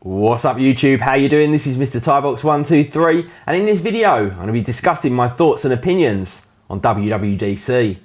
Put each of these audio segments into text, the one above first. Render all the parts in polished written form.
What's up YouTube, how you doing? This is Mr. Tybox123 and in this video I'm going to be discussing my thoughts and opinions on WWDC.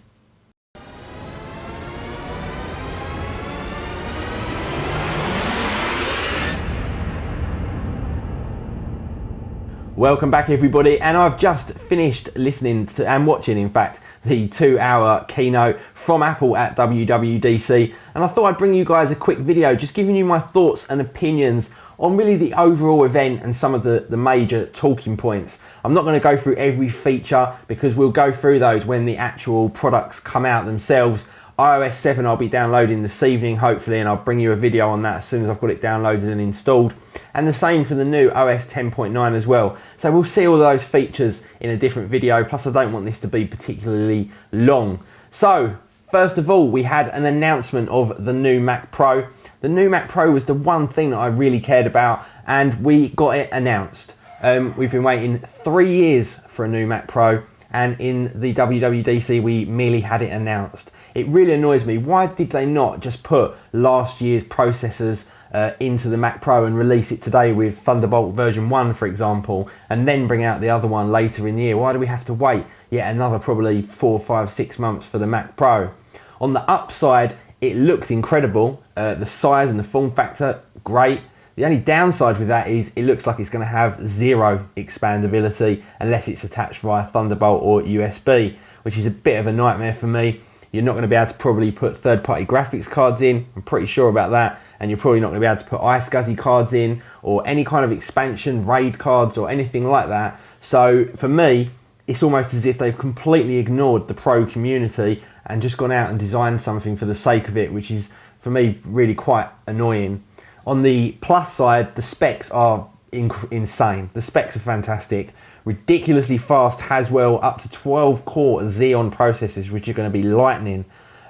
Welcome back everybody, and I've just finished listening to and watching in fact the 2-hour keynote from Apple at WWDC, and I thought I'd bring you guys a quick video just giving you my thoughts and opinions on really the overall event and some of the major talking points. I'm not going to go through every feature because we'll go through those when the actual products come out themselves. iOS 7 I'll be downloading this evening hopefully, and I'll bring you a video on that as soon as I've got it downloaded and installed. And the same for the new OS 10.9 as well. So we'll see all those features in a different video, plus I don't want this to be particularly long. So first of all, we had an announcement of the new Mac Pro. The new Mac Pro was the one thing that I really cared about, and we got it announced. We've been waiting 3 years for a new Mac Pro, and in the WWDC we merely had it announced. It really annoys me. Why did they not just put last year's processors into the Mac Pro and release it today with Thunderbolt version 1 for example, and then bring out the other one later in the year? Why do we have to wait yet another probably 4, 5, 6 months for the Mac Pro? On the upside, it looks incredible. The size and the form factor, great. The only downside with that is it looks like it's going to have zero expandability unless it's attached via Thunderbolt or USB, which is a bit of a nightmare for me. You're not going to be able to probably put third-party graphics cards in, I'm pretty sure about that, and you're probably not going to be able to put iSCSI cards in or any kind of expansion RAID cards or anything like that. So for me, it's almost as if they've completely ignored the Pro community and just gone out and designed something for the sake of it, which is for me really quite annoying. On the plus side, the specs are insane. The specs are fantastic. Ridiculously fast Haswell, up to 12 core Xeon processors, which are going to be lightning.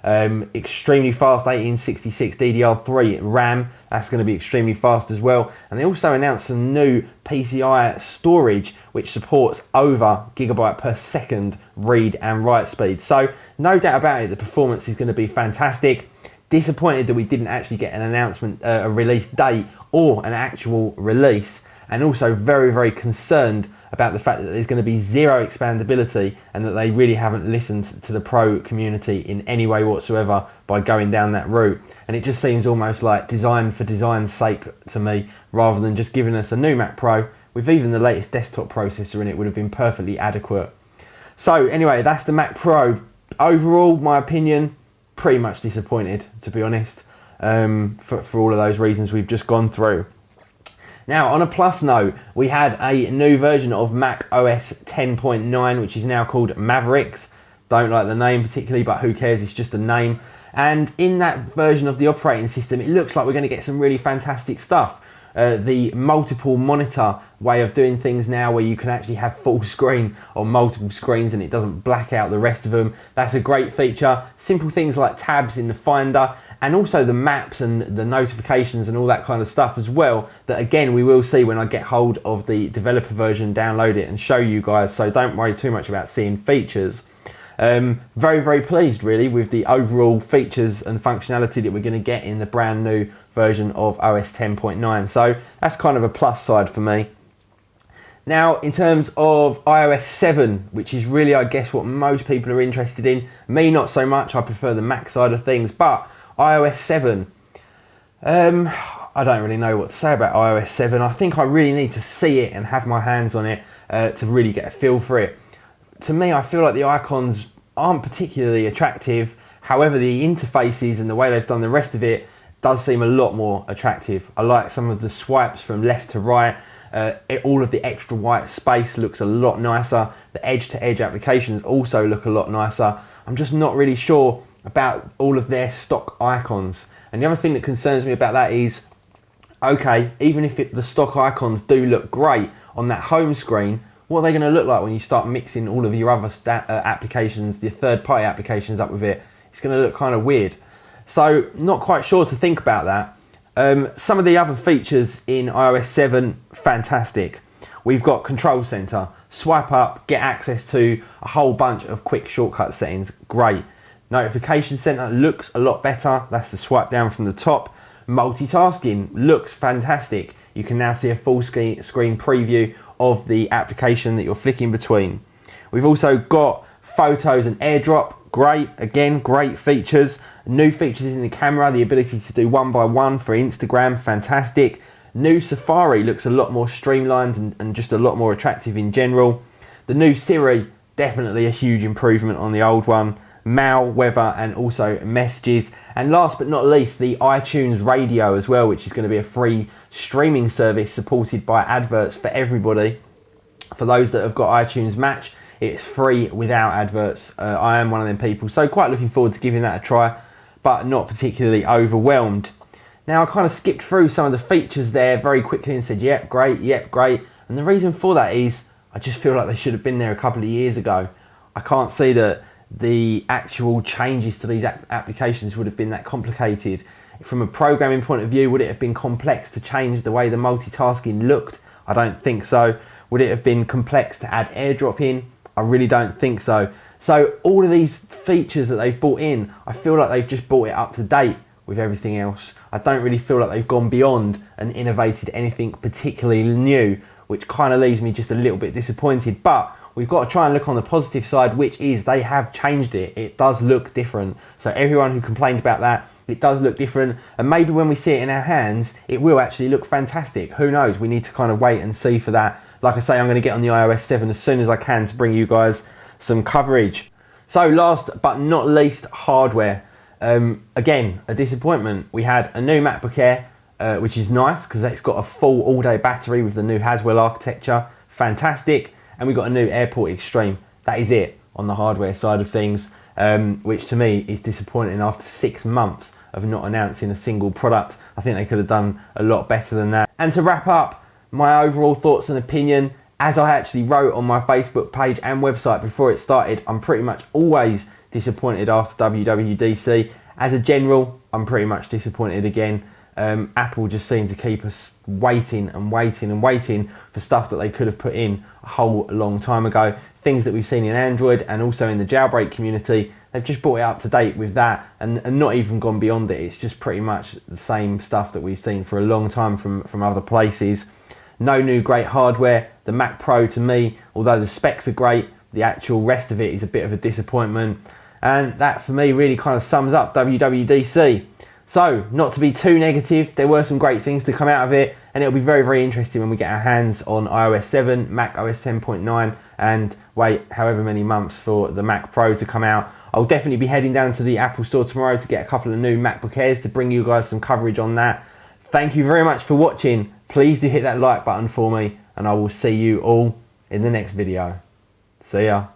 Extremely fast 1866 DDR3 RAM, that's going to be extremely fast as well. And they also announced some new PCI storage which supports over gigabyte per second read and write speed. So no doubt about it, the performance is going to be fantastic. Disappointed that we didn't actually get an announcement, a release date or an actual release, and also very, very concerned about the fact that there's going to be zero expandability and that they really haven't listened to the Pro community in any way whatsoever by going down that route. And it just seems almost like design for design's sake to me, rather than just giving us a new Mac Pro with even the latest desktop processor in it would have been perfectly adequate. So anyway, that's the Mac Pro. Overall, my opinion, pretty much disappointed, to be honest, for all of those reasons we've just gone through. Now, on a plus note, we had a new version of Mac OS 10.9, which is now called Mavericks. Don't like the name particularly, but who cares, it's just a name. And in that version of the operating system, it looks like we're going to get some really fantastic stuff. The multiple monitor way of doing things now, where you can actually have full screen on multiple screens and it doesn't black out the rest of them. That's a great feature. Simple things like tabs in the Finder, and also the maps and the notifications and all that kind of stuff as well, that again we will see when I get hold of the developer version, download it and show you guys, so don't worry too much about seeing features. Very, very pleased really with the overall features and functionality that we're going to get in the brand new version of OS 10.9, so that's kind of a plus side for me. Now, in terms of iOS 7, which is really I guess what most people are interested in, me not so much, I prefer the Mac side of things, but iOS 7, I don't really know what to say about iOS 7. I think I really need to see it and have my hands on it to really get a feel for it. To me, I feel like the icons aren't particularly attractive. However, the interfaces and the way they've done the rest of it does seem a lot more attractive. I like some of the swipes from left to right. All of the extra white space looks a lot nicer. The edge-to-edge applications also look a lot nicer. I'm just not really sure about all of their stock icons. And the other thing that concerns me about that is, okay, even if the stock icons do look great on that home screen, what are they going to look like when you start mixing all of your other applications, your third-party applications up with it? It's going to look kind of weird. So not quite sure to think about that. Some of the other features in iOS 7, fantastic. We've got Control Center, swipe up, get access to a whole bunch of quick shortcut settings, great. Notification Center looks a lot better, that's the swipe down from the top. Multitasking looks fantastic. you can now see a full screen preview of the application that you're flicking between. We've also got photos and airdrop. Great, again, great features. New features in the camera, the ability to do 1x1 for Instagram, fantastic. New Safari looks a lot more streamlined and just a lot more attractive in general. The new Siri, definitely a huge improvement on the old one. Mail, weather, and also messages. And last but not least, the iTunes Radio as well, which is going to be a free streaming service supported by adverts for everybody. For those that have got iTunes Match, it's free without adverts. I am one of them people, so quite looking forward to giving that a try, but not particularly overwhelmed. Now, I kind of skipped through some of the features there very quickly and said, yep, great, yep, great. And the reason for that is I just feel like they should have been there a couple of years ago. I can't see that the actual changes to these applications would have been that complicated. From a programming point of view, would it have been complex to change the way the multitasking looked? I don't think so. Would it have been complex to add AirDrop in? I really don't think so. So all of these features that they've brought in, I feel like they've just brought it up to date with everything else. I don't really feel like they've gone beyond and innovated anything particularly new, which kind of leaves me just a little bit disappointed. But we've got to try and look on the positive side, which is they have changed it. It does look different. So everyone who complained about that, it does look different. And maybe when we see it in our hands, it will actually look fantastic. Who knows? We need to kind of wait and see for that. Like I say, I'm going to get on the iOS 7 as soon as I can to bring you guys some coverage. So last but not least, hardware. Again, a disappointment. We had a new MacBook Air, which is nice because it's got a full all-day battery with the new Haswell architecture. Fantastic. And we got a new AirPort Extreme. That is it on the hardware side of things, which to me is disappointing after 6 months of not announcing a single product. I think they could have done a lot better than that. And to wrap up, my overall thoughts and opinion, as I actually wrote on my Facebook page and website before it started, I'm pretty much always disappointed after WWDC. As a general, I'm pretty much disappointed again. Apple just seemed to keep us waiting and waiting and waiting for stuff that they could have put in a whole long time ago. Things that we've seen in Android and also in the jailbreak community, they've just brought it up to date with that and not even gone beyond it. It's just pretty much the same stuff that we've seen for a long time from other places. No new great hardware. The Mac Pro, to me, although the specs are great, the actual rest of it is a bit of a disappointment. And that for me really kind of sums up WWDC. So, not to be too negative, there were some great things to come out of it, and it'll be very, very interesting when we get our hands on iOS 7, Mac OS 10.9, and wait however many months for the Mac Pro to come out. I'll definitely be heading down to the Apple Store tomorrow to get a couple of new MacBook Airs to bring you guys some coverage on that. Thank you very much for watching. Please do hit that like button for me, and I will see you all in the next video. See ya.